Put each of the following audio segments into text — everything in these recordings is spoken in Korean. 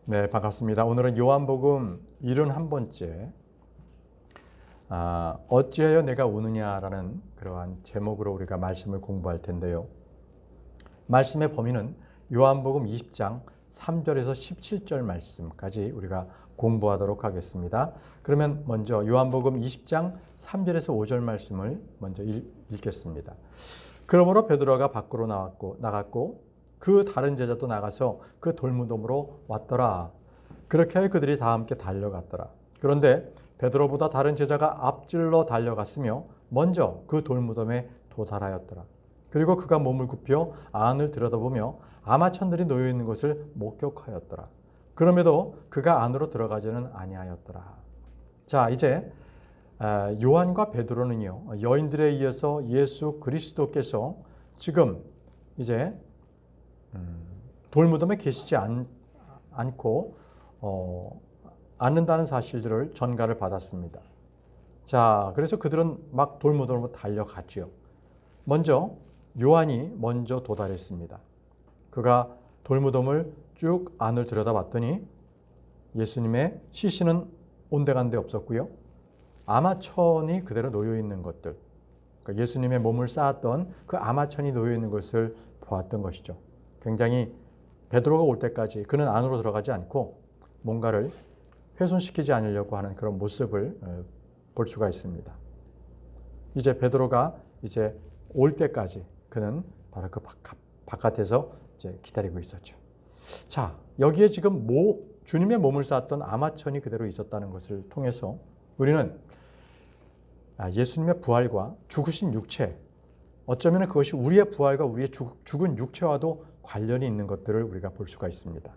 네, 반갑습니다. 오늘은 요한복음 71번째 어찌하여 내가 우느냐라는 그러한 제목으로 우리가 말씀을 공부할 텐데요. 말씀의 범위는 요한복음 20장 3절에서 17절 말씀까지 우리가 공부하도록 하겠습니다. 그러면 먼저 요한복음 20장 3절에서 5절 말씀을 먼저 읽겠습니다. 그러므로 베드로가 밖으로 나갔고 그 다른 제자도 나가서 그 돌무덤으로 왔더라. 그렇게 하여 그들이 다 함께 달려갔더라. 그런데 베드로보다 다른 제자가 앞질러 달려갔으며 먼저 그 돌무덤에 도달하였더라. 그리고 그가 몸을 굽혀 안을 들여다보며 아마천들이 놓여 있는 것을 목격하였더라. 그럼에도 그가 안으로 들어가지는 아니하였더라. 자, 이제 요한과 베드로는요, 여인들에 의해서 예수 그리스도께서 지금 이제 돌무덤에 계시지 않고 않는다는 사실들을 전가를 받았습니다. 자, 그래서 그들은 막 돌무덤으로 달려갔죠. 먼저 요한이 먼저 도달했습니다. 그가 돌무덤을 쭉 안을 들여다봤더니 예수님의 시신은 온데간데 없었고요. 아마천이 그대로 놓여 있는 것들, 그러니까 예수님의 몸을 쌓았던 그 아마천이 놓여 있는 것을 보았던 것이죠. 굉장히 베드로가 올 때까지 그는 안으로 들어가지 않고 뭔가를 훼손시키지 않으려고 하는 그런 모습을 볼 수가 있습니다. 이제 베드로가 이제 올 때까지 그는 바로 그 바깥에서 이제 기다리고 있었죠. 자, 여기에 지금 주님의 몸을 쌓았던 아마천이 그대로 있었다는 것을 통해서 우리는 예수님의 부활과 죽으신 육체, 어쩌면 그것이 우리의 부활과 우리의 죽은 육체와도 관련이 있는 것들을 우리가 볼 수가 있습니다.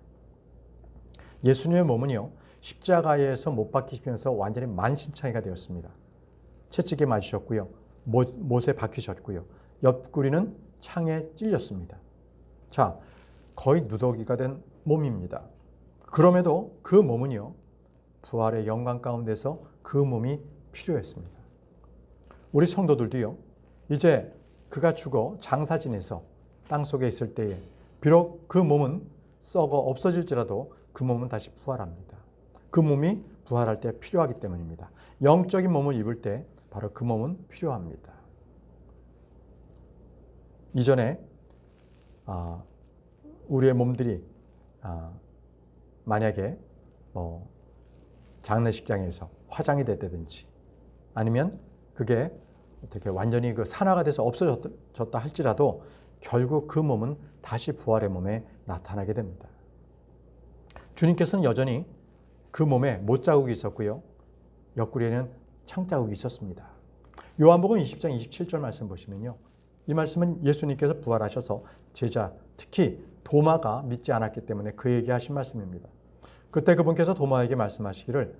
예수님의 몸은요, 십자가에서 못 박히시면서 완전히 만신창이가 되었습니다. 채찍에 맞으셨고요, 못에 박히셨고요, 옆구리는 창에 찔렸습니다. 자, 거의 누더기가 된 몸입니다. 그럼에도 그 몸은요, 부활의 영광 가운데서 그 몸이 필요했습니다. 우리 성도들도요, 이제 그가 죽어 장사 지내서 땅속에 있을 때에 비록 그 몸은 썩어 없어질지라도 그 몸은 다시 부활합니다. 그 몸이 부활할 때 필요하기 때문입니다. 영적인 몸을 입을 때 바로 그 몸은 필요합니다. 이전에 우리의 몸들이 만약에 장례식장에서 화장이 됐다든지 아니면 그게 어떻게 완전히 그 산화가 돼서 없어졌다 할지라도 결국 그 몸은 다시 부활의 몸에 나타나게 됩니다. 주님께서는 여전히 그 몸에 못자국이 있었고요, 옆구리에는 창자국이 있었습니다. 요한복음 20장 27절 말씀 보시면요, 이 말씀은 예수님께서 부활하셔서 제자, 특히 도마가 믿지 않았기 때문에 그에게 하신 말씀입니다. 그때 그분께서 도마에게 말씀하시기를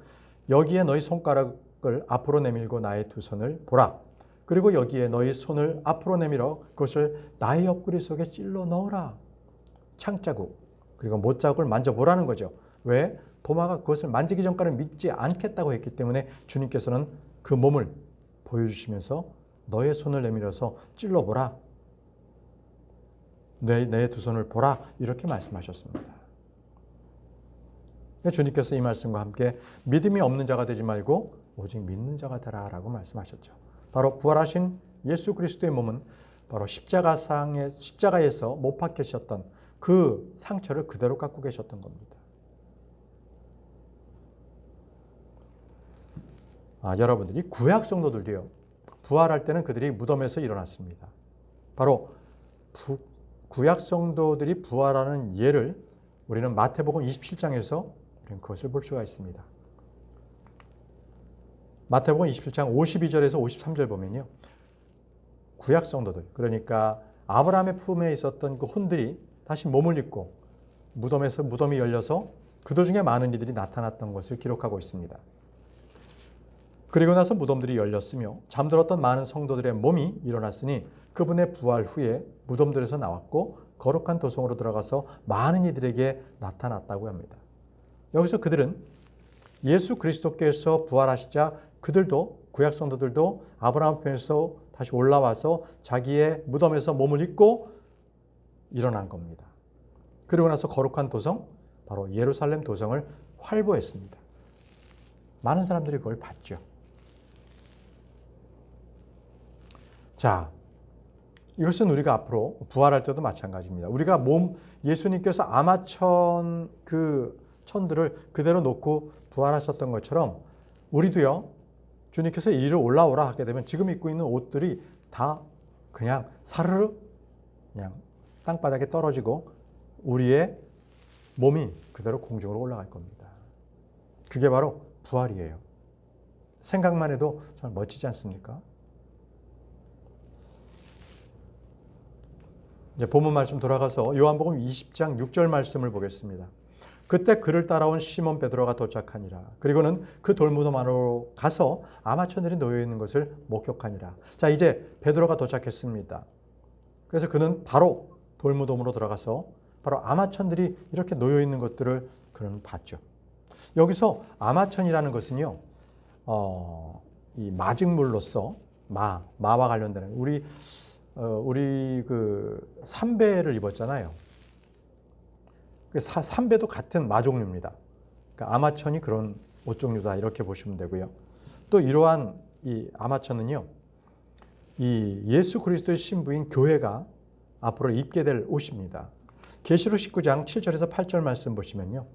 여기에 너희 손가락을 앞으로 내밀고 나의 두 손을 보라. 그리고 여기에 너희 손을 앞으로 내밀어 그것을 나의 옆구리 속에 찔러 넣으라. 창자국, 그리고 못자국을 만져보라는 거죠. 왜? 도마가 그것을 만지기 전까지는 믿지 않겠다고 했기 때문에 주님께서는 그 몸을 보여주시면서 너의 손을 내밀어서 찔러보라. 내 두 손을 보라. 이렇게 말씀하셨습니다. 주님께서 이 말씀과 함께 믿음이 없는 자가 되지 말고 오직 믿는 자가 되라 라고 말씀하셨죠. 바로 부활하신 예수 그리스도의 몸은 바로 십자가에서 못 박히셨던 그 상처를 그대로 갖고 계셨던 겁니다. 여러분들이 구약 성도들도요, 부활할 때는 그들이 무덤에서 일어났습니다. 바로 구약 성도들이 부활하는 예를 우리는 마태복음 27장에서 그것을 볼 수가 있습니다. 마태복음 27장 52절에서 53절 보면요, 구약 성도들, 그러니까 아브라함의 품에 있었던 그 혼들이 다시 몸을 입고 무덤이 열려서 그 도중에 많은 이들이 나타났던 것을 기록하고 있습니다. 그리고 나서 무덤들이 열렸으며 잠들었던 많은 성도들의 몸이 일어났으니 그분의 부활 후에 무덤들에서 나왔고 거룩한 도성으로 들어가서 많은 이들에게 나타났다고 합니다. 여기서 그들은 예수 그리스도께서 부활하시자 그들도, 구약 성도들도 아브라함 편에서 다시 올라와서 자기의 무덤에서 몸을 입고 일어난 겁니다. 그리고 나서 거룩한 도성, 바로 예루살렘 도성을 활보했습니다. 많은 사람들이 그걸 봤죠. 자, 이것은 우리가 앞으로 부활할 때도 마찬가지입니다. 우리가 예수님께서 아마천 천들을 그대로 놓고 부활하셨던 것처럼 우리도요, 주님께서 이리로 올라오라 하게 되면 지금 입고 있는 옷들이 다 그냥 사르르 그냥 땅바닥에 떨어지고 우리의 몸이 그대로 공중으로 올라갈 겁니다. 그게 바로 부활이에요. 생각만 해도 정말 멋지지 않습니까? 이제 본문 말씀 돌아가서 요한복음 20장 6절 말씀을 보겠습니다. 그때 그를 따라온 시몬 베드로가 도착하니라. 그리고는 그 돌무덤 안으로 가서 아마천들이 놓여 있는 것을 목격하니라. 자, 이제 베드로가 도착했습니다. 그래서 그는 바로 돌무덤으로 들어가서 바로 아마천들이 이렇게 놓여 있는 것들을 그는 봤죠. 여기서 아마천이라는 것은요, 이 마직물로서 마와 관련되는 우리 그 삼배를 입었잖아요. 삼배도 같은 마 종류입니다. 그러니까 아마천이 그런 옷 종류다 이렇게 보시면 되고요. 또 이러한 이 아마천은요, 이 예수 그리스도의 신부인 교회가 앞으로 입게 될 옷입니다. 계시록 19장 7절에서 8절 말씀 보시면요,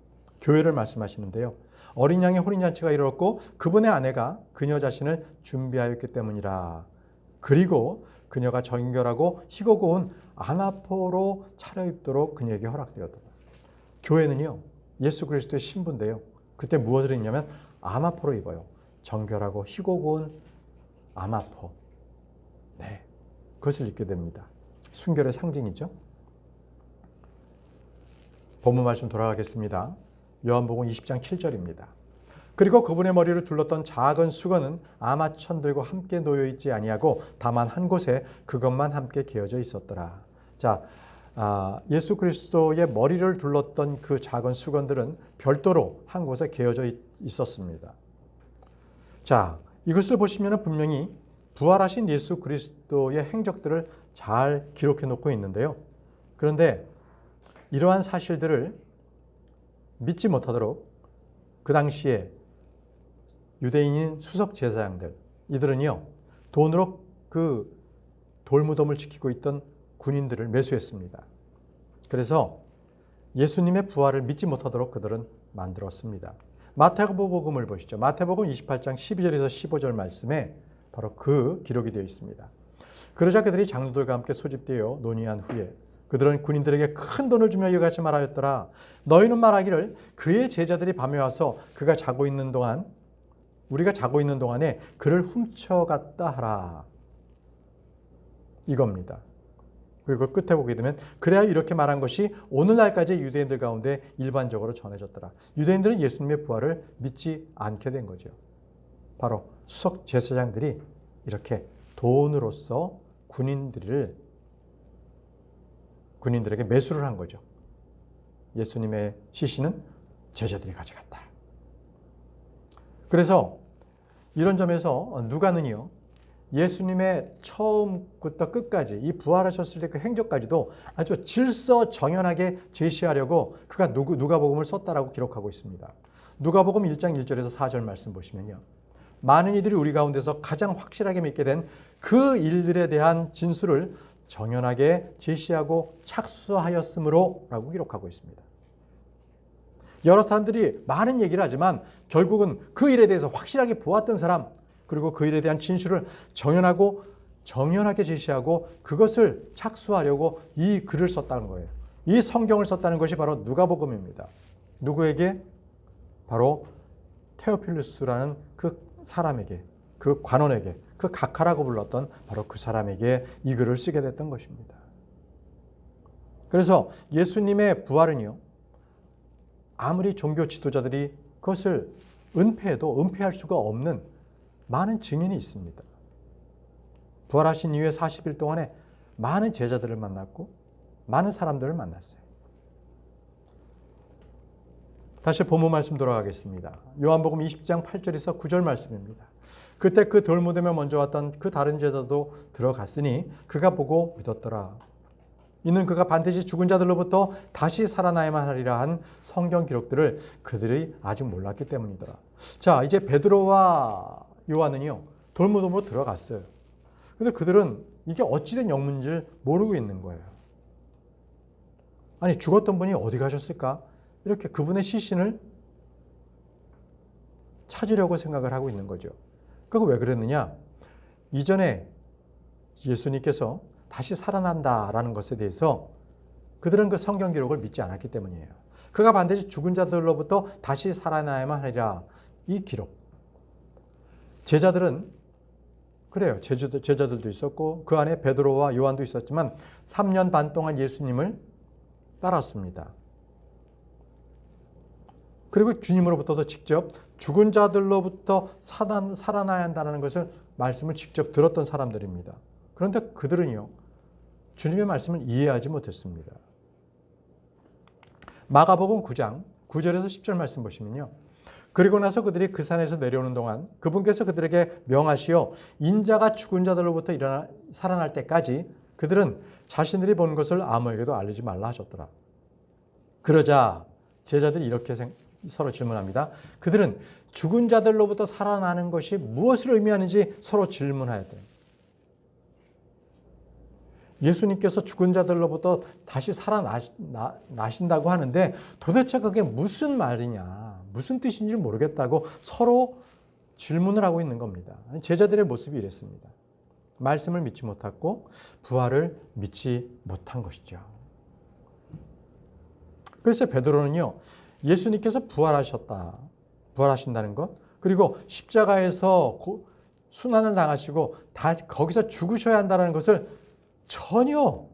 교회를 말씀하시는데요. 어린 양의 혼인잔치가 이르렀고 그분의 아내가 그녀 자신을 준비하였기 때문이라. 그리고 그녀가 정결하고 희고 고운 아마포로 차려입도록 그녀에게 허락되었다. 교회는요, 예수 그리스도의 신부인데요. 그때 무엇을 입냐면 아마포로 입어요. 정결하고 희고 고운 아마포. 네, 그것을 입게 됩니다. 순결의 상징이죠. 본문 말씀 돌아가겠습니다. 요한복음 20장 7절입니다. 그리고 그분의 머리를 둘렀던 작은 수건은 아마천들과 함께 놓여 있지 아니하고 다만 한 곳에 그것만 함께 개어져 있었더라. 자, 예수 그리스도의 머리를 둘렀던 그 작은 수건들은 별도로 한 곳에 개어져 있었습니다. 자, 이것을 보시면 분명히 부활하신 예수 그리스도의 행적들을 잘 기록해 놓고 있는데요. 그런데 이러한 사실들을 믿지 못하도록 그 당시에 유대인인 수석 제사장들, 이들은요, 돈으로 그 돌무덤을 지키고 있던 군인들을 매수했습니다. 그래서 예수님의 부활을 믿지 못하도록 그들은 만들었습니다. 마태복음을 보시죠. 마태복음 28장 12절에서 15절 말씀에 바로 그 기록이 되어 있습니다. 그러자 그들이 장로들과 함께 소집되어 논의한 후에 그들은 군인들에게 큰 돈을 주며 이같이 말하였더라. 너희는 말하기를 그의 제자들이 밤에 와서 우리가 자고 있는 동안에 그를 훔쳐갔다 하라. 이겁니다. 그리고 끝에 보게 되면 그래야 이렇게 말한 것이 오늘날까지 유대인들 가운데 일반적으로 전해졌더라. 유대인들은 예수님의 부활을 믿지 않게 된 거죠. 바로 수석 제사장들이 이렇게 돈으로서 군인들에게 매수를 한 거죠. 예수님의 시신은 제자들이 가져갔다. 그래서 이런 점에서 누가는요, 예수님의 처음부터 끝까지 이 부활하셨을 때 그 행적까지도 아주 질서정연하게 제시하려고 그가 누가복음을 썼다라고 기록하고 있습니다. 누가복음 1장 1절에서 4절 말씀 보시면요, 많은 이들이 우리 가운데서 가장 확실하게 믿게 된 그 일들에 대한 진술을 정연하게 제시하고 착수하였으므로 라고 기록하고 있습니다. 여러 사람들이 많은 얘기를 하지만 결국은 그 일에 대해서 확실하게 보았던 사람, 그리고 그 일에 대한 진술을 정연하게 제시하고 그것을 착수하려고 이 글을 썼다는 거예요. 이 성경을 썼다는 것이 바로 누가복음입니다. 누구에게? 바로 테오필루스라는 그 사람에게, 그 관원에게, 그 각하라고 불렀던 바로 그 사람에게 이 글을 쓰게 됐던 것입니다. 그래서 예수님의 부활은요, 아무리 종교 지도자들이 그것을 은폐해도 은폐할 수가 없는 많은 증인이 있습니다. 부활하신 이후에 40일 동안에 많은 제자들을 만났고 많은 사람들을 만났어요. 다시 본문 말씀 돌아가겠습니다. 요한복음 20장 8절에서 9절 말씀입니다. 그때 그 돌무덤에 먼저 왔던 그 다른 제자도 들어갔으니 그가 보고 믿었더라. 이는 그가 반드시 죽은 자들로부터 다시 살아나야만 하리라 한 성경 기록들을 그들이 아직 몰랐기 때문이더라. 자, 이제 베드로와 요한은요, 돌무덤으로 들어갔어요. 근데 그들은 이게 어찌된 영문인지를 모르고 있는 거예요. 아니, 죽었던 분이 어디 가셨을까? 이렇게 그분의 시신을 찾으려고 생각을 하고 있는 거죠. 그거 왜 그랬느냐? 이전에 예수님께서 다시 살아난다라는 것에 대해서 그들은 그 성경 기록을 믿지 않았기 때문이에요. 그가 반드시 죽은 자들로부터 다시 살아나야만 하리라. 이 기록. 제자들은 그래요. 제자들도 있었고 그 안에 베드로와 요한도 있었지만 3년 반 동안 예수님을 따랐습니다. 그리고 주님으로부터도 직접 죽은 자들로부터 살아나야 한다는 것을 말씀을 직접 들었던 사람들입니다. 그런데 그들은요, 주님의 말씀을 이해하지 못했습니다. 마가복음 9장 9절에서 10절 말씀 보시면요. 그리고 나서 그들이 그 산에서 내려오는 동안 그분께서 그들에게 명하시어 인자가 죽은 자들로부터 살아날 때까지 그들은 자신들이 본 것을 아무에게도 알리지 말라 하셨더라. 그러자 제자들이 이렇게 서로 질문합니다. 그들은 죽은 자들로부터 살아나는 것이 무엇을 의미하는지 서로 질문해야 돼요. 예수님께서 죽은 자들로부터 다시 살아나신다고 하는데 도대체 그게 무슨 말이냐, 무슨 뜻인지 모르겠다고 서로 질문을 하고 있는 겁니다. 제자들의 모습이 이랬습니다. 말씀을 믿지 못했고 부활을 믿지 못한 것이죠. 그래서 베드로는요, 예수님께서 부활하신다는 것, 그리고 십자가에서 순환을 당하시고 거기서 죽으셔야 한다는 것을 전혀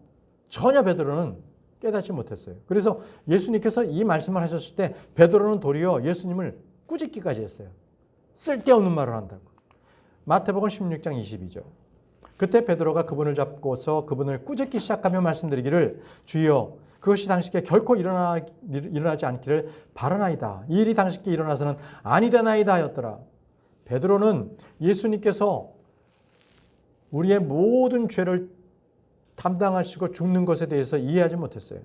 베드로는 깨닫지 못했어요. 그래서 예수님께서 이 말씀을 하셨을 때 베드로는 도리어 예수님을 꾸짖기까지 했어요. 쓸데없는 말을 한다고. 마태복음 16장 22절. 그때 베드로가 그분을 잡고서 그분을 꾸짖기 시작하며 말씀드리기를 주여 그것이 당신께 결코 일어나지 않기를 바라나이다. 이 일이 당신께 일어나서는 아니 되나이다 하였더라. 베드로는 예수님께서 우리의 모든 죄를 담당하시고 죽는 것에 대해서 이해하지 못했어요.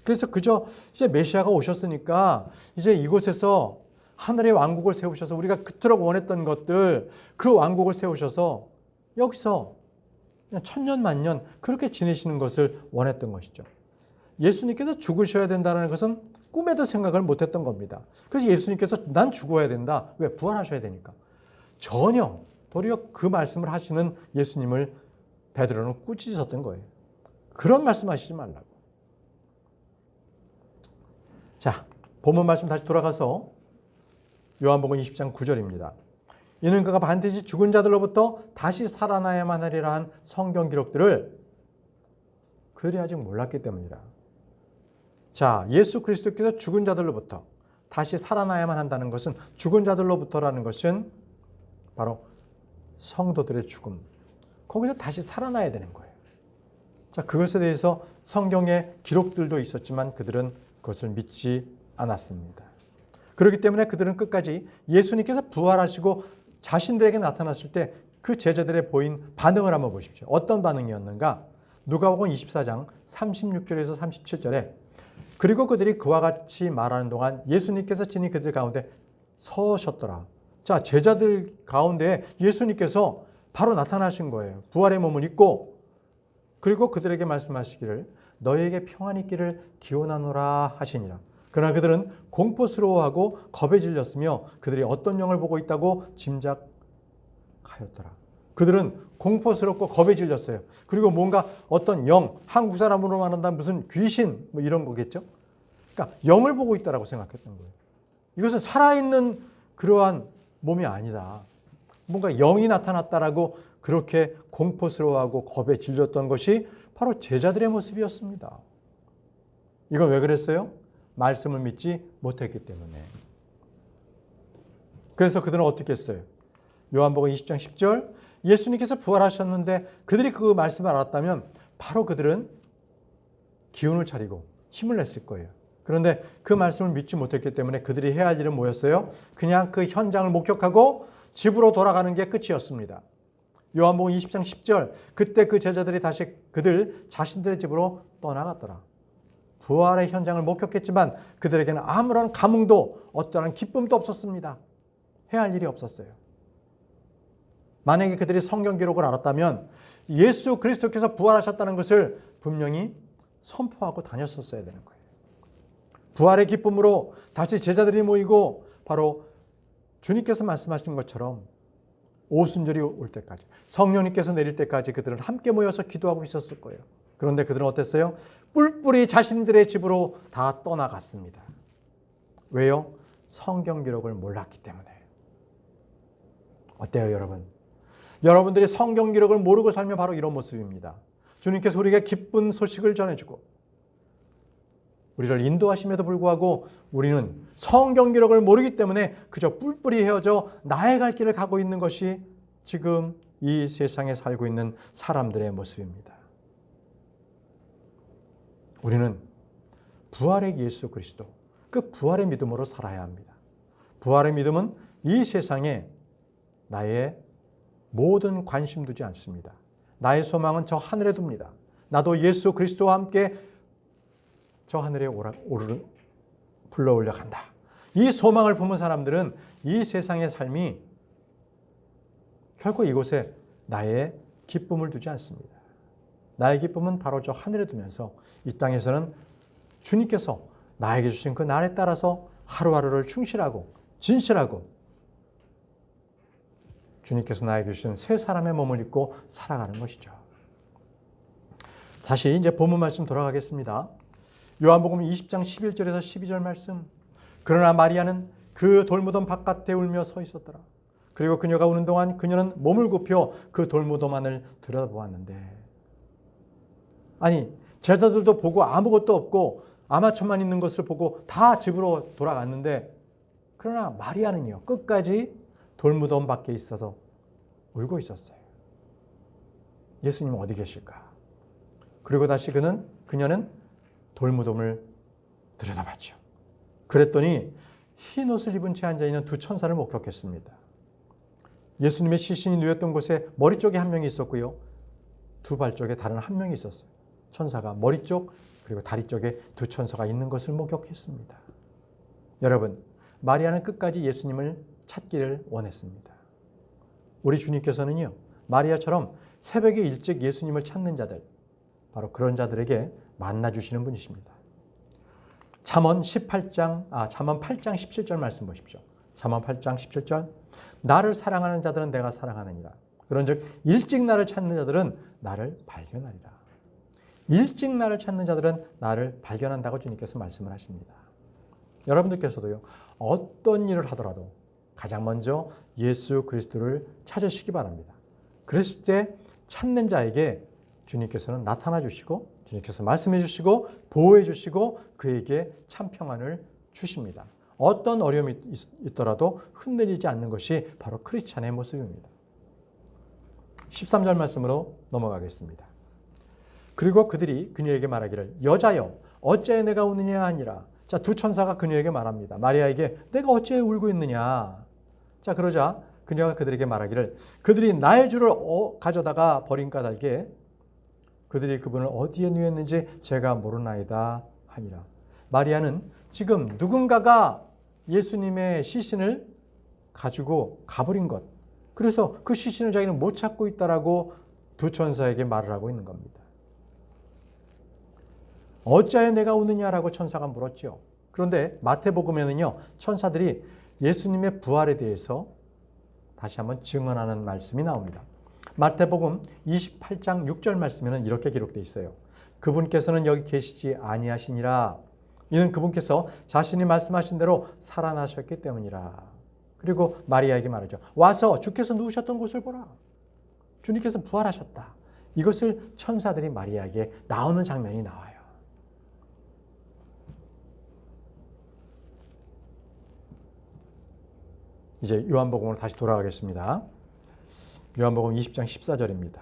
그래서 그저 이제 메시아가 오셨으니까 이제 이곳에서 하늘의 왕국을 세우셔서 우리가 그토록 원했던 것들, 그 왕국을 세우셔서 여기서 그냥 천년 만년 그렇게 지내시는 것을 원했던 것이죠. 예수님께서 죽으셔야 된다는 것은 꿈에도 생각을 못했던 겁니다. 그래서 예수님께서 난 죽어야 된다. 왜? 부활하셔야 되니까. 전혀 도리어 그 말씀을 하시는 예수님을 베드로는 꾸짖었던 거예요. 그런 말씀하시지 말라고. 자, 본문 말씀 다시 돌아가서 요한복음 20장 9절입니다. 이는 그가 반드시 죽은 자들로부터 다시 살아나야만 하리라 한 성경 기록들을 그들이 아직 몰랐기 때문이다. 자, 예수 그리스도께서 죽은 자들로부터 다시 살아나야만 한다는 것은 죽은 자들로부터라는 것은 바로 성도들의 죽음. 거기서 다시 살아나야 되는 거예요. 자, 그것에 대해서 성경의 기록들도 있었지만 그들은 그것을 믿지 않았습니다. 그렇기 때문에 그들은 끝까지 예수님께서 부활하시고 자신들에게 나타났을 때 그 제자들의 보인 반응을 한번 보십시오. 어떤 반응이었는가? 누가복음 24장 36절에서 37절에 그리고 그들이 그와 같이 말하는 동안 예수님께서 친히 그들 가운데 서셨더라. 자, 제자들 가운데 예수님께서 바로 나타나신 거예요. 부활의 몸을 입고 그리고 그들에게 말씀하시기를 너희에게 평안이 있기를 기원하노라 하시니라. 그러나 그들은 공포스러워하고 겁에 질렸으며 그들이 어떤 영을 보고 있다고 짐작하였더라. 그들은 공포스럽고 겁에 질렸어요. 그리고 뭔가 어떤 영, 한국 사람으로 말한다면 무슨 귀신 뭐 이런 거겠죠. 그러니까 영을 보고 있다라고 생각했던 거예요. 이것은 살아있는 그러한 몸이 아니다. 뭔가 영이 나타났다라고 그렇게 공포스러워하고 겁에 질렸던 것이 바로 제자들의 모습이었습니다. 이건 왜 그랬어요? 말씀을 믿지 못했기 때문에. 그래서 그들은 어떻게 했어요? 요한복음 20장 10절 예수님께서 부활하셨는데 그들이 그 말씀을 알았다면 바로 그들은 기운을 차리고 힘을 냈을 거예요. 그런데 그 말씀을 믿지 못했기 때문에 그들이 해야 할 일은 뭐였어요? 그냥 그 현장을 목격하고 집으로 돌아가는 게 끝이었습니다. 요한복음 20장 10절, 그때 그 제자들이 다시 그들 자신들의 집으로 떠나갔더라. 부활의 현장을 목격했지만 그들에게는 아무런 감흥도 어떠한 기쁨도 없었습니다. 해야 할 일이 없었어요. 만약에 그들이 성경 기록을 알았다면 예수 그리스도께서 부활하셨다는 것을 분명히 선포하고 다녔었어야 되는 거예요. 부활의 기쁨으로 다시 제자들이 모이고 바로 주님께서 말씀하신 것처럼 오순절이 올 때까지, 성령님께서 내릴 때까지 그들은 함께 모여서 기도하고 있었을 거예요. 그런데 그들은 어땠어요? 뿔뿔이 자신들의 집으로 다 떠나갔습니다. 왜요? 성경 기록을 몰랐기 때문에. 어때요, 여러분? 여러분들이 성경 기록을 모르고 살면 바로 이런 모습입니다. 주님께서 우리에게 기쁜 소식을 전해주고 우리를 인도하심에도 불구하고 우리는 성경 기록을 모르기 때문에 그저 뿔뿔이 헤어져 나의 갈 길을 가고 있는 것이 지금 이 세상에 살고 있는 사람들의 모습입니다. 우리는 부활의 예수 그리스도, 그 부활의 믿음으로 살아야 합니다. 부활의 믿음은 이 세상에 나의 모든 관심 두지 않습니다. 나의 소망은 저 하늘에 둡니다. 나도 예수 그리스도와 함께 저 하늘에 불러올려 간다. 이 소망을 품은 사람들은 이 세상의 삶이 결코 이곳에 나의 기쁨을 두지 않습니다. 나의 기쁨은 바로 저 하늘에 두면서 이 땅에서는 주님께서 나에게 주신 그 날에 따라서 하루하루를 충실하고 진실하고 주님께서 나에게 주신 새 사람의 몸을 입고 살아가는 것이죠. 다시 이제 본문 말씀 돌아가겠습니다. 요한복음 20장 11절에서 12절 말씀. 그러나 마리아는 그 돌무덤 바깥에 울며 서 있었더라. 그리고 그녀가 우는 동안 그녀는 몸을 굽혀 그 돌무덤 안을 들여다보았는데, 아니 제자들도 보고 아무것도 없고 아마천만 있는 것을 보고 다 집으로 돌아갔는데, 그러나 마리아는요 끝까지 돌무덤 밖에 있어서 울고 있었어요. 예수님은 어디 계실까? 그리고 다시 그녀는 돌무덤을 들여다봤죠. 그랬더니 흰 옷을 입은 채 앉아있는 두 천사를 목격했습니다. 예수님의 시신이 누웠던 곳에 머리 쪽에 한 명이 있었고요. 두 발 쪽에 다른 한 명이 있었어요. 천사가 머리 쪽 그리고 다리 쪽에 두 천사가 있는 것을 목격했습니다. 여러분, 마리아는 끝까지 예수님을 찾기를 원했습니다. 우리 주님께서는요, 마리아처럼 새벽에 일찍 예수님을 찾는 자들, 바로 그런 자들에게 만나주시는 분이십니다. 잠언 8장 17절 말씀 보십시오. 잠언 8장 17절. 나를 사랑하는 자들은 내가 사랑하느니라. 그런즉 일찍 나를 찾는 자들은 나를 발견하리라. 일찍 나를 찾는 자들은 나를 발견한다고 주님께서 말씀을 하십니다. 여러분들께서도요, 어떤 일을 하더라도 가장 먼저 예수 그리스도를 찾으시기 바랍니다. 그랬을 때 찾는 자에게 주님께서는 나타나 주시고 주님께서 말씀해 주시고 보호해 주시고 그에게 참 평안을 주십니다. 어떤 어려움이 있더라도 흔들리지 않는 것이 바로 크리스찬의 모습입니다. 13절 말씀으로 넘어가겠습니다. 그리고 그들이 그녀에게 말하기를 여자여 어찌하여 내가 우느냐 하니라. 자, 두 천사가 그녀에게 말합니다. 마리아에게 내가 어찌하여 울고 있느냐. 자, 그러자 그녀가 그들에게 말하기를 그들이 나의 주를 가져다가 버린 까닭에 그들이 그분을 어디에 누였는지 제가 모르나이다 하니라. 마리아는 지금 누군가가 예수님의 시신을 가지고 가버린 것, 그래서 그 시신을 자기는 못 찾고 있다라고 두 천사에게 말을 하고 있는 겁니다. 어찌하여 내가 우느냐라고 천사가 물었죠. 그런데 마태복음에는요, 천사들이 예수님의 부활에 대해서 다시 한번 증언하는 말씀이 나옵니다. 마태복음 28장 6절 말씀에는 이렇게 기록되어 있어요. 그분께서는 여기 계시지 아니하시니라. 이는 그분께서 자신이 말씀하신 대로 살아나셨기 때문이라. 그리고 마리아에게 말하죠. 와서 주께서 누우셨던 곳을 보라. 주님께서 부활하셨다. 이것을 천사들이 마리아에게 나오는 장면이 나와요. 이제 요한복음으로 다시 돌아가겠습니다. 요한복음 20장 14절입니다.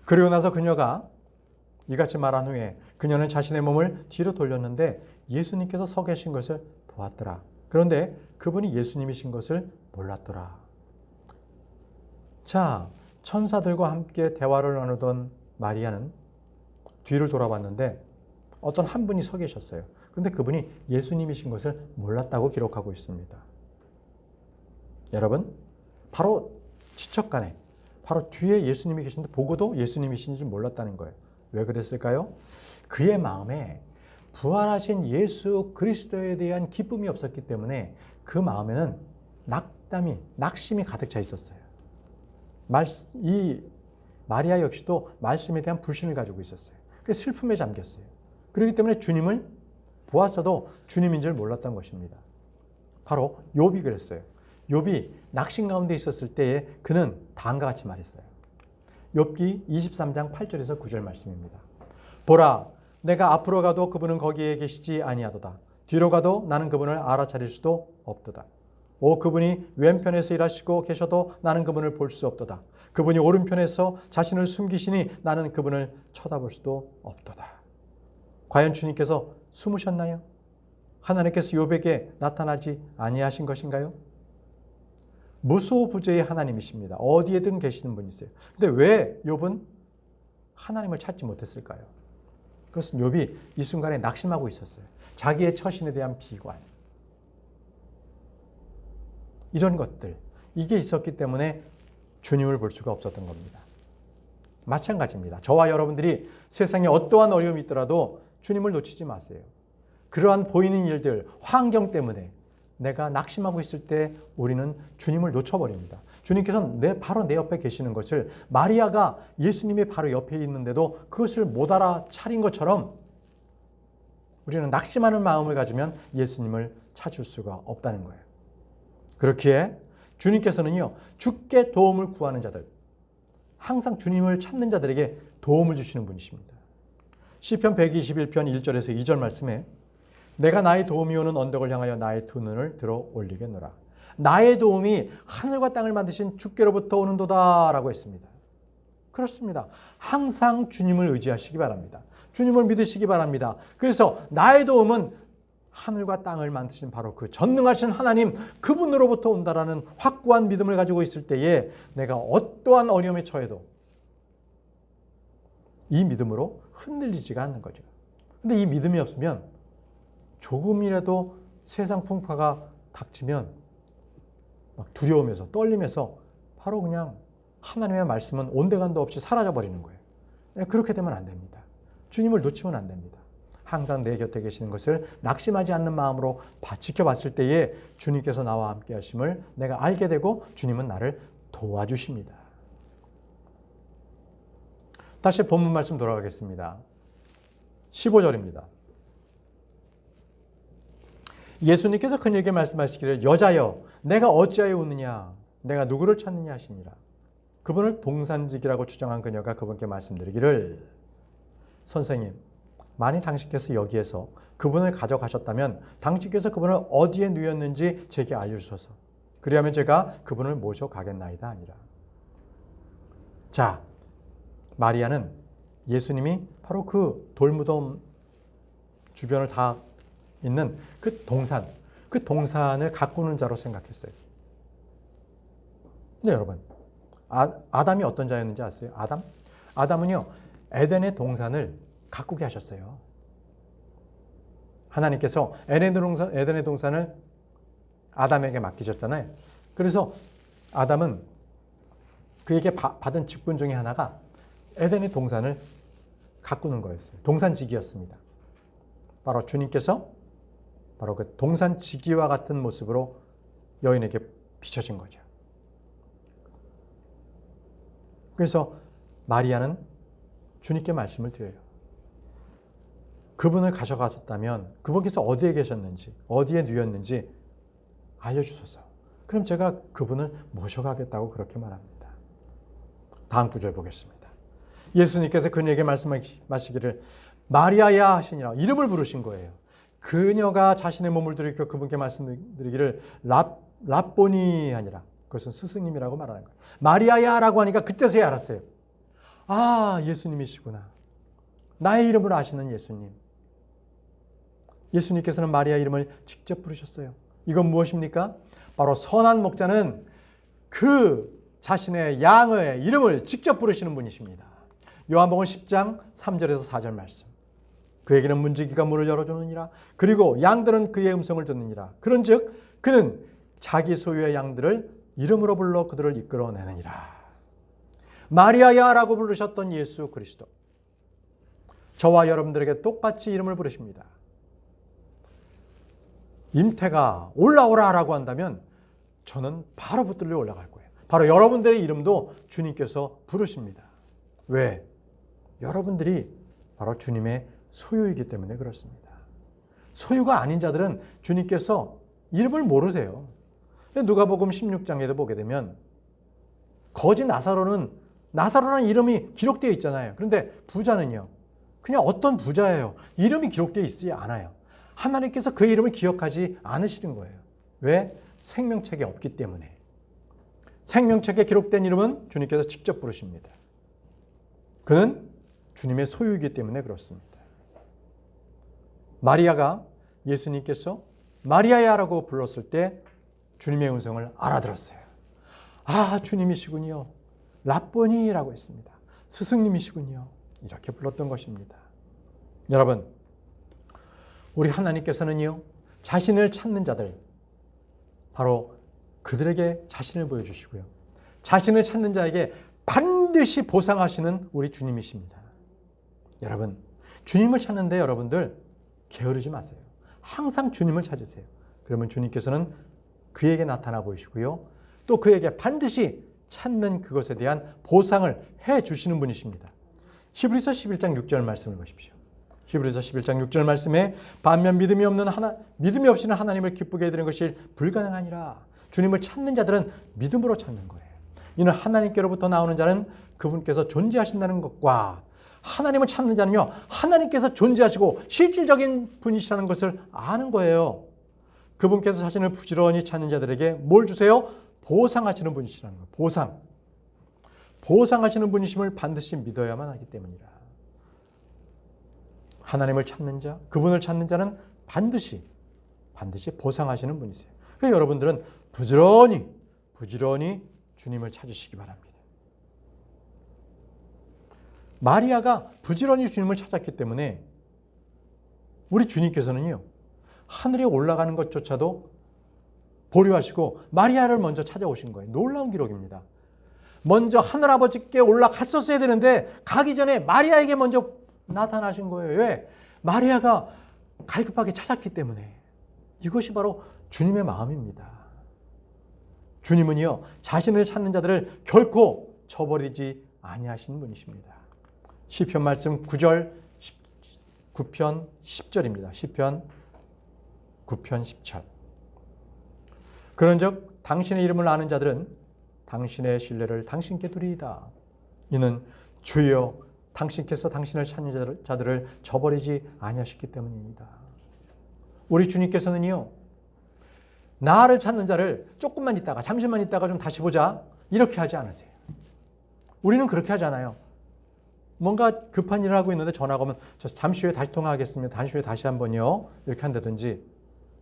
그리고 나서 그녀가 이같이 말한 후에 그녀는 자신의 몸을 뒤로 돌렸는데 예수님께서 서 계신 것을 보았더라. 그런데 그분이 예수님이신 것을 몰랐더라. 자, 천사들과 함께 대화를 나누던 마리아는 뒤를 돌아봤는데 어떤 한 분이 서 계셨어요. 그런데 그분이 예수님이신 것을 몰랐다고 기록하고 있습니다. 여러분, 바로 지척간에 바로 뒤에 예수님이 계신데 보고도 예수님이신지 몰랐다는 거예요. 왜 그랬을까요? 그의 마음에 부활하신 예수 그리스도에 대한 기쁨이 없었기 때문에 그 마음에는 낙심이 가득 차 있었어요. 이 마리아 역시도 말씀에 대한 불신을 가지고 있었어요. 그래서 슬픔에 잠겼어요. 그렇기 때문에 주님을 보았어도 주님인 줄 몰랐던 것입니다. 바로 욥이 그랬어요. 욥이 낙심 가운데 있었을 때에 그는 다음과 같이 말했어요. 욥기 23장 8절에서 9절 말씀입니다. 보라, 내가 앞으로 가도 그분은 거기에 계시지 아니하도다. 뒤로 가도 나는 그분을 알아차릴 수도 없도다. 오, 그분이 왼편에서 일하시고 계셔도 나는 그분을 볼 수 없도다. 그분이 오른편에서 자신을 숨기시니 나는 그분을 쳐다볼 수도 없도다. 과연 주님께서 숨으셨나요? 하나님께서 욥에게 나타나지 아니하신 것인가요? 무소부재의 하나님이십니다. 어디에든 계시는 분이세요. 근데 왜 욥은 하나님을 찾지 못했을까요? 그것은 욥이 이 순간에 낙심하고 있었어요. 자기의 처신에 대한 비관. 이런 것들, 이게 있었기 때문에 주님을 볼 수가 없었던 겁니다. 마찬가지입니다. 저와 여러분들이 세상에 어떠한 어려움이 있더라도 주님을 놓치지 마세요. 그러한 보이는 일들, 환경 때문에 내가 낙심하고 있을 때 우리는 주님을 놓쳐버립니다. 주님께서는 바로 내 옆에 계시는 것을 마리아가 예수님이 바로 옆에 있는데도 그것을 못 알아차린 것처럼 우리는 낙심하는 마음을 가지면 예수님을 찾을 수가 없다는 거예요. 그렇기에 주님께서는요, 주께 도움을 구하는 자들, 항상 주님을 찾는 자들에게 도움을 주시는 분이십니다. 시편 121편 1절에서 2절 말씀에 내가 나의 도움이 오는 언덕을 향하여 나의 두 눈을 들어 올리겠노라. 나의 도움이 하늘과 땅을 만드신 주께로부터 오는도다 라고 했습니다. 그렇습니다. 항상 주님을 의지하시기 바랍니다. 주님을 믿으시기 바랍니다. 그래서 나의 도움은 하늘과 땅을 만드신 바로 그 전능하신 하나님 그분으로부터 온다라는 확고한 믿음을 가지고 있을 때에 내가 어떠한 어려움에 처해도 이 믿음으로 흔들리지가 않는 거죠. 근데 이 믿음이 없으면 조금이라도 세상 풍파가 닥치면 막 두려움에서 떨림에서 바로 그냥 하나님의 말씀은 온데간도 없이 사라져버리는 거예요. 그렇게 되면 안 됩니다. 주님을 놓치면 안 됩니다. 항상 내 곁에 계시는 것을 낙심하지 않는 마음으로 지켜봤을 때에 주님께서 나와 함께 하심을 내가 알게 되고 주님은 나를 도와주십니다. 다시 본문 말씀 돌아가겠습니다. 15절입니다. 예수님께서 그녀에게 말씀하시기를 여자여 내가 어찌하여 웃느냐 내가 누구를 찾느냐 하시니라. 그분을 동산직이라고 추정한 그녀가 그분께 말씀드리기를 선생님 만일 당신께서 여기에서 그분을 가져가셨다면 당신께서 그분을 어디에 누였는지 제게 알려주소서. 그리하면 제가 그분을 모셔가겠나이다 아니라. 자, 마리아는 예수님이 바로 그 돌무덤 주변을 다 있는 그 동산을 가꾸는 자로 생각했어요. 근데 여러분, 아담이 어떤 자였는지 아세요? 아담은요, 에덴의 동산을 가꾸게 하셨어요. 하나님께서 에덴의 동산을 아담에게 맡기셨잖아요. 그래서 아담은 그에게 받은 직분 중에 하나가 에덴의 동산을 가꾸는 거였어요. 동산지기였습니다. 바로 주님께서 바로 그 동산지기와 같은 모습으로 여인에게 비춰진 거죠. 그래서 마리아는 주님께 말씀을 드려요. 그분을 가져가셨다면 그분께서 어디에 계셨는지 어디에 누였는지 알려주소서. 그럼 제가 그분을 모셔가겠다고 그렇게 말합니다. 다음 구절 보겠습니다. 예수님께서 그녀에게 말씀하시기를 마리아야 하시니라. 이름을 부르신 거예요. 그녀가 자신의 몸을 들이켜 그분께 말씀드리기를 랍보니 하니라. 그것은 스승님이라고 말하는 거예요. 마리아야 라고 하니까 그때서야 알았어요. 아, 예수님이시구나. 나의 이름을 아시는 예수님. 예수님께서는 마리아 이름을 직접 부르셨어요. 이건 무엇입니까? 바로 선한 목자는 그 자신의 양의 이름을 직접 부르시는 분이십니다. 요한복음 10장 3절에서 4절 말씀. 그에게는 문지기가 문을 열어주느니라. 그리고 양들은 그의 음성을 듣느니라. 그런즉 그는 자기 소유의 양들을 이름으로 불러 그들을 이끌어내느니라. 마리아야라고 부르셨던 예수 그리스도. 저와 여러분들에게 똑같이 이름을 부르십니다. 임태가 올라오라라고 한다면 저는 바로 붙들려 올라갈 거예요. 바로 여러분들의 이름도 주님께서 부르십니다. 왜? 여러분들이 바로 주님의 소유이기 때문에 그렇습니다. 소유가 아닌 자들은 주님께서 이름을 모르세요. 누가복음 16장에도 보게 되면 거지 나사로라는 이름이 기록되어 있잖아요. 그런데 부자는요, 그냥 어떤 부자예요. 이름이 기록되어 있지 않아요. 하나님께서 그 이름을 기억하지 않으시는 거예요. 왜? 생명책에 없기 때문에. 생명책에 기록된 이름은 주님께서 직접 부르십니다. 그는 주님의 소유이기 때문에 그렇습니다. 마리아가 예수님께서 마리아야라고 불렀을 때 주님의 음성을 알아들었어요. 아, 주님이시군요. 라보니라고 했습니다. 스승님이시군요. 이렇게 불렀던 것입니다. 여러분, 우리 하나님께서는요, 자신을 찾는 자들, 바로 그들에게 자신을 보여주시고요. 자신을 찾는 자에게 반드시 보상하시는 우리 주님이십니다. 여러분, 주님을 찾는데 여러분들 게으르지 마세요. 항상 주님을 찾으세요. 그러면 주님께서는 그에게 나타나 보이시고요. 또 그에게 반드시 찾는 그것에 대한 보상을 해 주시는 분이십니다. 히브리서 11장 6절 말씀을 보십시오. 히브리서 11장 6절 말씀에 반면 믿음이 없이는 하나님을 기쁘게 해드리는 것이 불가능하니라. 주님을 찾는 자들은 믿음으로 찾는 거예요. 이는 하나님께로부터 나오는 자는 그분께서 존재하신다는 것과 하나님을 찾는 자는요, 하나님께서 존재하시고 실질적인 분이시라는 것을 아는 거예요. 그분께서 자신을 부지런히 찾는 자들에게 뭘 주세요? 보상하시는 분이시라는 거예요. 보상하시는 분이심을 반드시 믿어야만 하기 때문이라. 하나님을 찾는 자, 그분을 찾는 자는 반드시 보상하시는 분이세요. 그래서 여러분들은 부지런히 주님을 찾으시기 바랍니다. 마리아가 부지런히 주님을 찾았기 때문에 우리 주님께서는요, 하늘에 올라가는 것조차도 보류하시고 마리아를 먼저 찾아오신 거예요. 놀라운 기록입니다. 먼저 하늘아버지께 올라갔었어야 되는데 가기 전에 마리아에게 먼저 나타나신 거예요. 왜? 마리아가 갈급하게 찾았기 때문에. 이것이 바로 주님의 마음입니다. 주님은요, 자신을 찾는 자들을 결코 저버리지 아니하신 분이십니다. 시편 말씀 9편 10절입니다. 시편 9편 10절. 그런즉 당신의 이름을 아는 자들은 당신의 신뢰를 당신께 두리이다. 이는 주여 당신께서 당신을 찾는 자들을 저버리지 아니하셨기 때문입니다. 우리 주님께서는요, 나를 찾는 자를 조금만 있다가 잠시만 있다가 좀 다시 보자 이렇게 하지 않으세요. 우리는 그렇게 하잖아요. 뭔가 급한 일을 하고 있는데 전화가 오면 저 잠시 후에 다시 통화하겠습니다. 잠시 후에 다시 한번요. 이렇게 한다든지,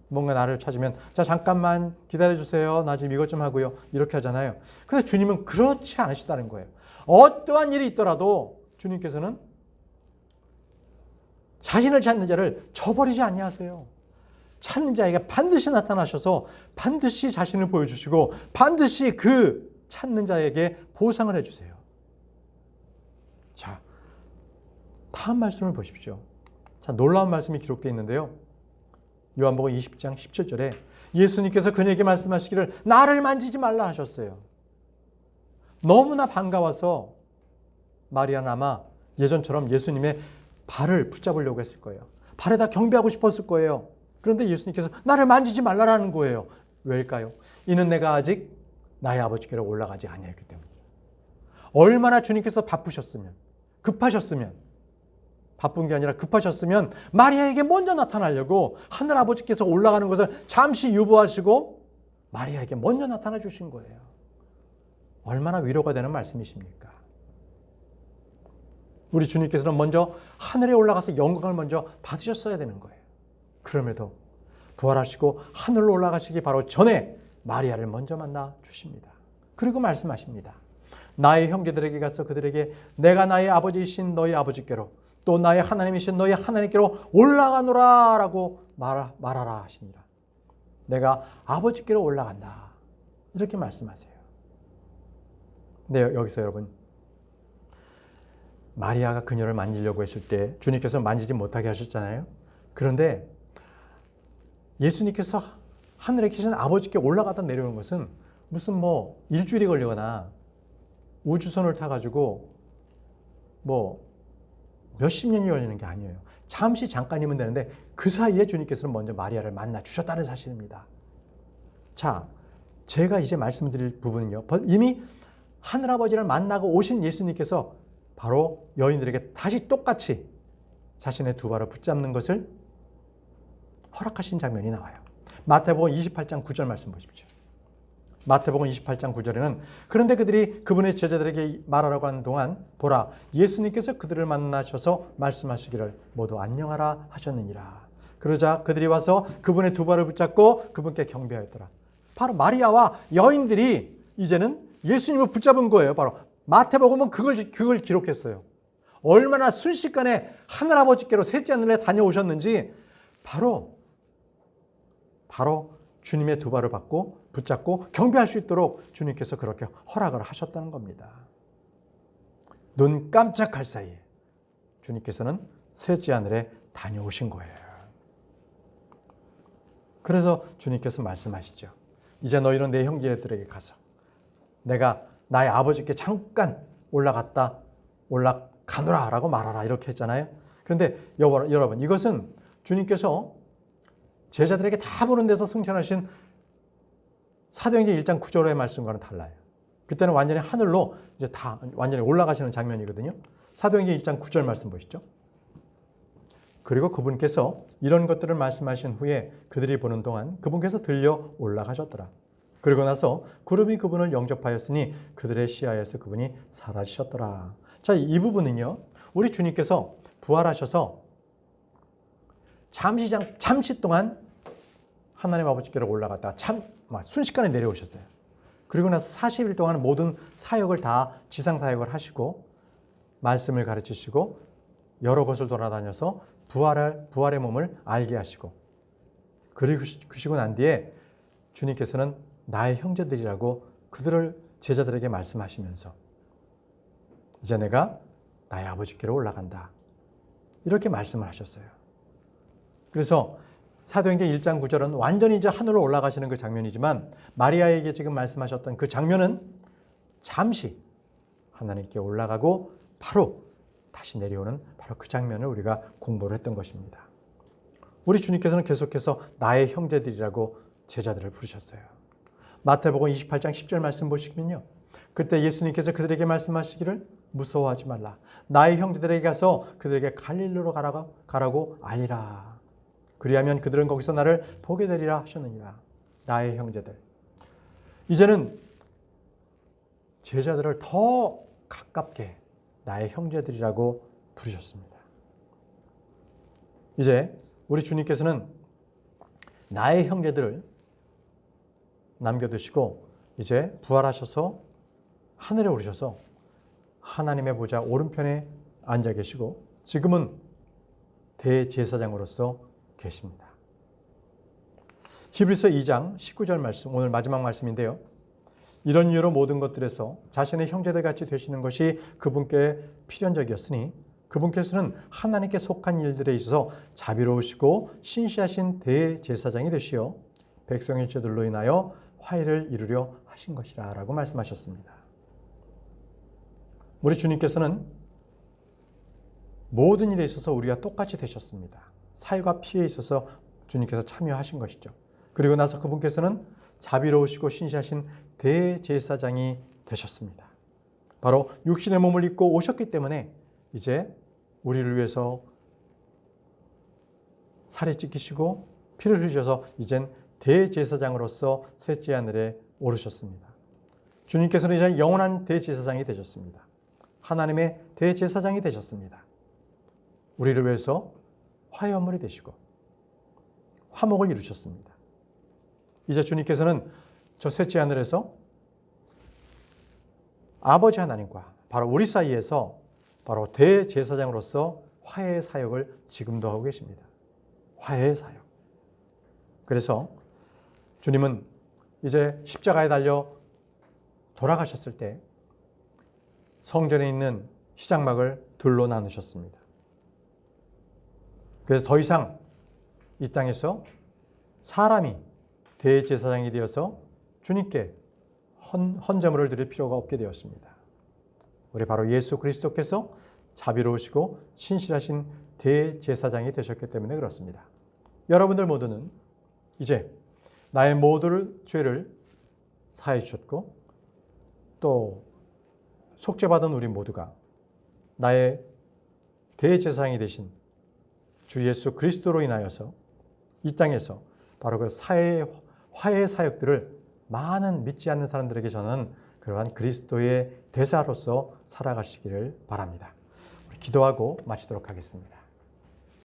뭔가 나를 찾으면 자 잠깐만 기다려주세요. 나 지금 이것 좀 하고요. 이렇게 하잖아요. 그런데 주님은 그렇지 않으시다는 거예요. 어떠한 일이 있더라도 주님께서는 자신을 찾는 자를 저버리지 아니하세요. 찾는 자에게 반드시 나타나셔서 반드시 자신을 보여주시고 반드시 그 찾는 자에게 보상을 해주세요. 자, 다음 말씀을 보십시오. 자, 놀라운 말씀이 기록되어 있는데요. 요한복음 20장 17절에 예수님께서 그녀에게 말씀하시기를 나를 만지지 말라 하셨어요. 너무나 반가워서 마리아는 아마 예전처럼 예수님의 발을 붙잡으려고 했을 거예요. 발에다 경배하고 싶었을 거예요. 그런데 예수님께서 나를 만지지 말라라는 거예요. 왜일까요? 이는 내가 아직 나의 아버지께로 올라가지 아니하였기 때문이에요. 얼마나 주님께서 바쁘셨으면, 급하셨으면, 바쁜 게 아니라 급하셨으면 마리아에게 먼저 나타나려고 하늘 아버지께서 올라가는 것을 잠시 유보하시고 마리아에게 먼저 나타나 주신 거예요. 얼마나 위로가 되는 말씀이십니까? 우리 주님께서는 먼저 하늘에 올라가서 영광을 먼저 받으셨어야 되는 거예요. 그럼에도 부활하시고 하늘로 올라가시기 바로 전에 마리아를 먼저 만나 주십니다. 그리고 말씀하십니다. 나의 형제들에게 가서 그들에게 내가 나의 아버지이신 너희 아버지께로 또 나의 하나님이신 너희 하나님께로 올라가노라 라고 말하라 하시니라. 내가 아버지께로 올라간다. 이렇게 말씀하세요. 네, 여기서 여러분, 마리아가 그녀를 만지려고 했을 때 주님께서 만지지 못하게 하셨잖아요. 그런데 예수님께서 하늘에 계신 아버지께 올라가다 내려오는 것은 무슨 뭐 일주일이 걸리거나 우주선을 타가지고 뭐 몇십 년이 걸리는 게 아니에요. 잠시 잠깐이면 되는데 그 사이에 주님께서는 먼저 마리아를 만나 주셨다는 사실입니다. 자, 제가 이제 말씀드릴 부분은요. 이미 하늘아버지를 만나고 오신 예수님께서 바로 여인들에게 다시 똑같이 자신의 두 발을 붙잡는 것을 허락하신 장면이 나와요. 마태복음 28장 9절 말씀 보십시오. 마태복음 28장 9절에는 그런데 그들이 그분의 제자들에게 말하라고 하는 동안 보라 예수님께서 그들을 만나셔서 말씀하시기를 모두 안녕하라 하셨느니라. 그러자 그들이 와서 그분의 두 발을 붙잡고 그분께 경배하였더라. 바로 마리아와 여인들이 이제는 예수님을 붙잡은 거예요. 바로 마태복음은 그걸 기록했어요. 얼마나 순식간에 하늘아버지께로 셋째 하늘에 다녀오셨는지 바로 주님의 두 발을 붙잡고 경배할 수 있도록 주님께서 그렇게 허락을 하셨다는 겁니다. 눈 깜짝할 사이에 주님께서는 셋째 하늘에 다녀오신 거예요. 그래서 주님께서 말씀하시죠. 이제 너희는 내 형제들에게 가서 내가 나의 아버지께 잠깐 올라가노라 라고 말하라 이렇게 했잖아요. 그런데 여러분 이것은 주님께서 제자들에게 다 보는 데서 승천하신 사도행전 1장 9절의 말씀과는 달라요. 그때는 완전히 하늘로 이제 다 완전히 올라가시는 장면이거든요. 사도행전 1장 9절 말씀 보시죠. 그리고 그분께서 이런 것들을 말씀하신 후에 그들이 보는 동안 그분께서 들려 올라가셨더라. 그리고 나서 구름이 그분을 영접하였으니 그들의 시야에서 그분이 사라지셨더라. 자, 이 부분은요. 우리 주님께서 부활하셔서 잠시 동안 하나님 아버지께로 올라갔다가 순식간에 내려오셨어요. 그리고 나서 40일 동안 모든 사역을 다 지상 사역을 하시고 말씀을 가르치시고 여러 곳을 돌아다녀서 부활의 몸을 알게 하시고 그러시고 난 뒤에 주님께서는 나의 형제들이라고 그들을 제자들에게 말씀하시면서 이제 내가 나의 아버지께로 올라간다. 이렇게 말씀을 하셨어요. 그래서 사도행전 1장 9절은 완전히 이제 하늘로 올라가시는 그 장면이지만 마리아에게 지금 말씀하셨던 그 장면은 잠시 하나님께 올라가고 바로 다시 내려오는 바로 그 장면을 우리가 공부를 했던 것입니다. 우리 주님께서는 계속해서 나의 형제들이라고 제자들을 부르셨어요. 마태복음 28장 10절 말씀 보시면요. 그때 예수님께서 그들에게 말씀하시기를 무서워하지 말라. 나의 형제들에게 가서 그들에게 갈릴리로 가라고 알리라. 그리하면 그들은 거기서 나를 보게 되리라 하셨느니라. 나의 형제들. 이제는 제자들을 더 가깝게 나의 형제들이라고 부르셨습니다. 이제 우리 주님께서는 나의 형제들을 남겨두시고 이제 부활하셔서 하늘에 오르셔서 하나님의 보좌 오른편에 앉아 계시고 지금은 대제사장으로서 계십니다. 히브리서 2장 19절 말씀, 오늘 마지막 말씀인데요. 이런 이유로 모든 것들에서 자신의 형제들 같이 되시는 것이 그분께 필연적이었으니 그분께서는 하나님께 속한 일들에 있어서 자비로우시고 신실하신 대제사장이 되시어 백성의 죄들로 인하여 화해를 이루려 하신 것이라 라고 말씀하셨습니다. 우리 주님께서는 모든 일에 있어서 우리가 똑같이 되셨습니다. 살과 피에 있어서 주님께서 참여하신 것이죠. 그리고 나서 그분께서는 자비로우시고 신실하신 대제사장이 되셨습니다. 바로 육신의 몸을 입고 오셨기 때문에 이제 우리를 위해서 살이 찢기시고 피를 흘리셔서 이젠 대제사장으로서 셋째 하늘에 오르셨습니다. 주님께서는 이제 영원한 대제사장이 되셨습니다. 하나님의 대제사장이 되셨습니다. 우리를 위해서 화해원물이 되시고 화목을 이루셨습니다. 이제 주님께서는 저 셋째 하늘에서 아버지 하나님과 바로 우리 사이에서 바로 대제사장으로서 화해의 사역을 지금도 하고 계십니다. 화해의 사역. 그래서 주님은 이제 십자가에 달려 돌아가셨을 때 성전에 있는 희장막을 둘로 나누셨습니다. 그래서 더 이상 이 땅에서 사람이 대제사장이 되어서 주님께 헌제물을 드릴 필요가 없게 되었습니다. 우리 바로 예수 그리스도께서 자비로우시고 신실하신 대제사장이 되셨기 때문에 그렇습니다. 여러분들 모두는 이제 나의 모든 죄를 사해 주셨고 또 속죄받은 우리 모두가 나의 대제사장이 되신 주 예수 그리스도로 인하여서 이 땅에서 바로 그 화해의 사역들을 많은 믿지 않는 사람들에게 저는 그러한 그리스도의 대사로서 살아가시기를 바랍니다. 우리 기도하고 마치도록 하겠습니다.